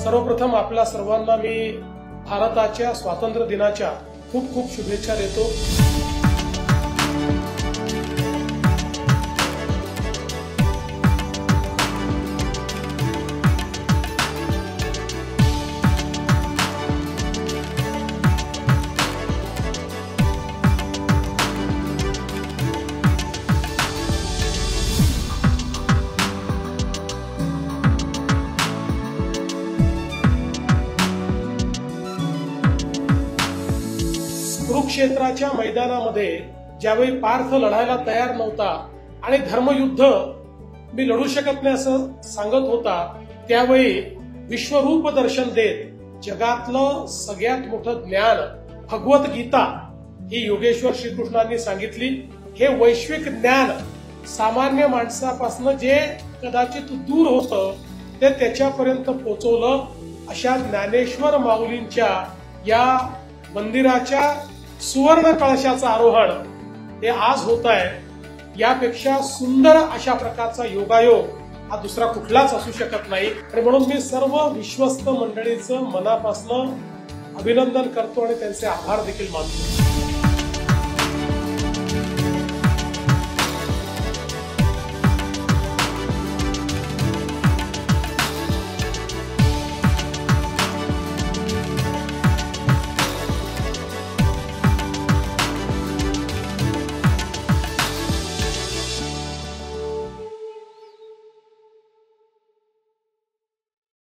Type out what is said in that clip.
सर्वप्रथम आपल्या सर्वांना मी भारताच्या स्वातंत्र्य दिनाच्या खूप खूप शुभेच्छा देतो। कुरुक्षेत्राच्या मैदानामध्ये ज्यावेळी पार्थ लढायला तयार नव्हता आणि धर्मयुद्ध मी लढू शकत नाही असं सांगत होता, त्यावेळी विश्वरूप दर्शन देत जगातलं सगळ्यात मोठं ज्ञान भगवत गीता ही योगेश्वर श्रीकृष्णांनी सांगितली। हे वैश्विक ज्ञान सामान्य माणसापासून जे कदाचित दूर होतं ते त्याच्यापर्यंत पोहोचवलं। अशा ज्ञानेश्वर माऊलींच्या या मंदिराच्या सुवर्ण कळशाचं आरोहण हे आज होत आहे। यापेक्षा सुंदर अशा प्रकारचा योगायोग हा दुसरा कुठलाच असू शकत नाही आणि म्हणून मी सर्व विश्वस्त मंडळीचं मनापासून अभिनंदन करतो आणि त्यांचे आभार देखील मानतो।